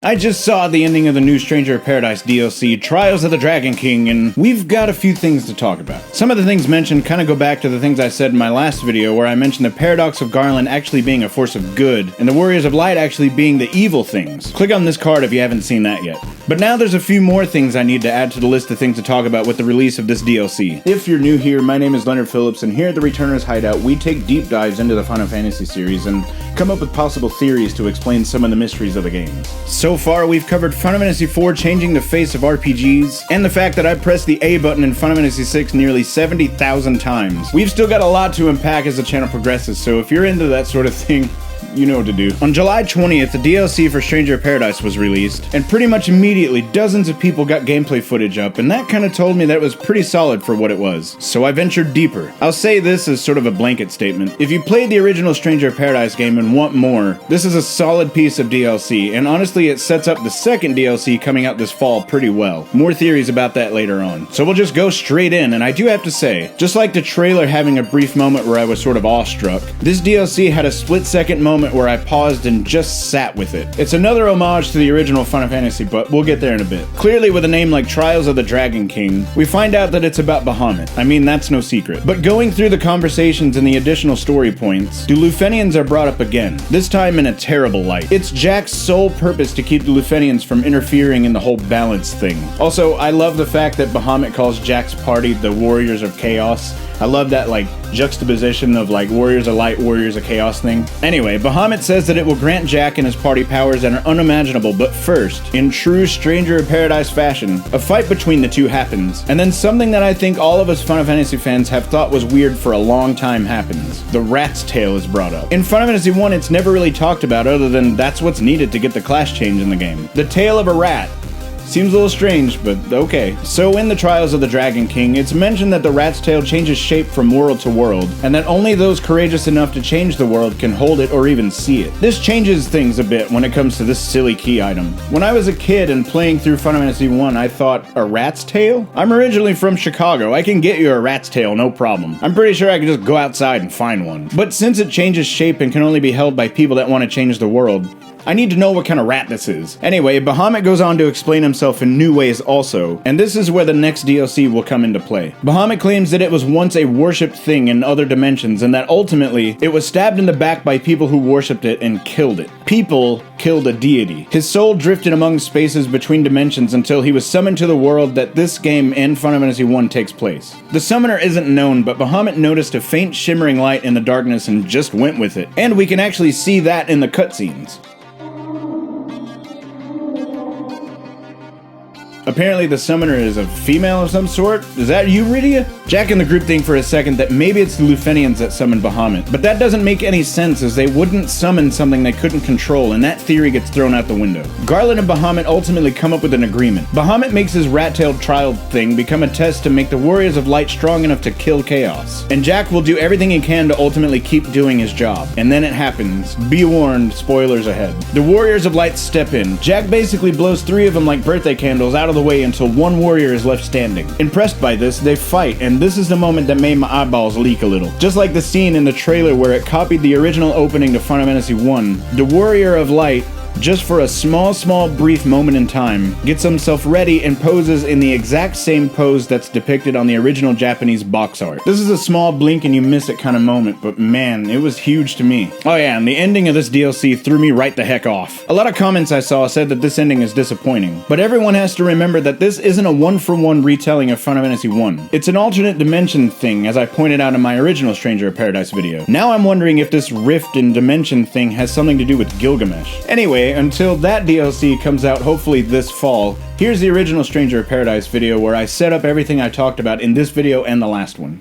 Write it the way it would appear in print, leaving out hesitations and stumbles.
I just saw the ending of the new Stranger of Paradise DLC, Trials of the Dragon King, and we've got a few things to talk about. Some of the things mentioned kind of go back to the things I said in my last video where I mentioned the paradox of Garland actually being a force of good, and the Warriors of Light actually being the evil things. Click on this card if you haven't seen that yet. But now there's a few more things I need to add to the list of things to talk about with the release of this DLC. If you're new here, my name is Leonard Phillips, and here at the Returners Hideout, we take deep dives into the Final Fantasy series and come up with possible theories to explain some of the mysteries of the games. So far, we've covered Final Fantasy IV changing the face of RPGs, and the fact that I pressed the A button in Final Fantasy VI nearly 70,000 times. We've still got a lot to unpack as the channel progresses, so if you're into that sort of thing, you know what to do. On July 20th, the DLC for Stranger of Paradise was released, and pretty much immediately dozens of people got gameplay footage up, and that kind of told me that it was pretty solid for what it was. So I ventured deeper. I'll say this as sort of a blanket statement. If you played the original Stranger of Paradise game and want more, this is a solid piece of DLC, and honestly it sets up the second DLC coming out this fall pretty well. More theories about that later on. So we'll just go straight in, and I do have to say, just like the trailer having a brief moment where I was sort of awestruck, this DLC had a split-second moment where I paused and just sat with it. It's another homage to the original Final Fantasy, but we'll get there in a bit. Clearly, with a name like Trials of the Dragon King, we find out that it's about Bahamut. I mean, that's no secret. But going through the conversations and the additional story points, the Lufenians are brought up again, this time in a terrible light. It's Jack's sole purpose to keep the Lufenians from interfering in the whole balance thing. Also, I love the fact that Bahamut calls Jack's party the Warriors of Chaos. I love that, juxtaposition of, Warriors of Light, Warriors of Chaos thing. Anyway, Bahamut says that it will grant Jack and his party powers that are unimaginable, but first, in true Stranger of Paradise fashion, a fight between the two happens, and then something that I think all of us Final Fantasy fans have thought was weird for a long time happens. The rat's tail is brought up. In Final Fantasy I, it's never really talked about other than that's what's needed to get the class change in the game. The tail of a rat. Seems a little strange, but okay. So in the Trials of the Dragon King, it's mentioned that the rat's tail changes shape from world to world, and that only those courageous enough to change the world can hold it or even see it. This changes things a bit when it comes to this silly key item. When I was a kid and playing through Final Fantasy I, I thought, a rat's tail? I'm originally from Chicago. I can get you a rat's tail, no problem. I'm pretty sure I could just go outside and find one. But since it changes shape and can only be held by people that want to change the world, I need to know what kind of rat this is. Anyway, Bahamut goes on to explain himself in new ways also, and this is where the next DLC will come into play. Bahamut claims that it was once a worshipped thing in other dimensions, and that ultimately, it was stabbed in the back by people who worshipped it and killed it. People killed a deity. His soul drifted among spaces between dimensions until he was summoned to the world that this game and Final Fantasy I takes place. The summoner isn't known, but Bahamut noticed a faint shimmering light in the darkness and just went with it. And we can actually see that in the cutscenes. Apparently the summoner is a female of some sort? Is that you, Rydia? Jack and the group think for a second that maybe it's the Lufenians that summoned Bahamut, but that doesn't make any sense as they wouldn't summon something they couldn't control, and that theory gets thrown out the window. Garland and Bahamut ultimately come up with an agreement. Bahamut makes his rat-tailed child thing become a test to make the Warriors of Light strong enough to kill Chaos, and Jack will do everything he can to ultimately keep doing his job. And then it happens. Be warned, spoilers ahead. The Warriors of Light step in. Jack basically blows 3 of them like birthday candles out of the way until 1 warrior is left standing. Impressed by this, they fight, and this is the moment that made my eyeballs leak a little. Just like the scene in the trailer where it copied the original opening to Final Fantasy I, the Warrior of Light, just for a small brief moment in time, gets himself ready and poses in the exact same pose that's depicted on the original Japanese box art. This is a small blink and you miss it kind of moment, but man, it was huge to me. Oh yeah, and the ending of this DLC threw me right the heck off. A lot of comments I saw said that this ending is disappointing, but everyone has to remember that this isn't a one-for-one retelling of Final Fantasy I. It's an alternate dimension thing, as I pointed out in my original Stranger of Paradise video. Now I'm wondering if this rift and dimension thing has something to do with Gilgamesh. Anyway, until that DLC comes out hopefully this fall, here's the original Stranger of Paradise video where I set up everything I talked about in this video and the last one.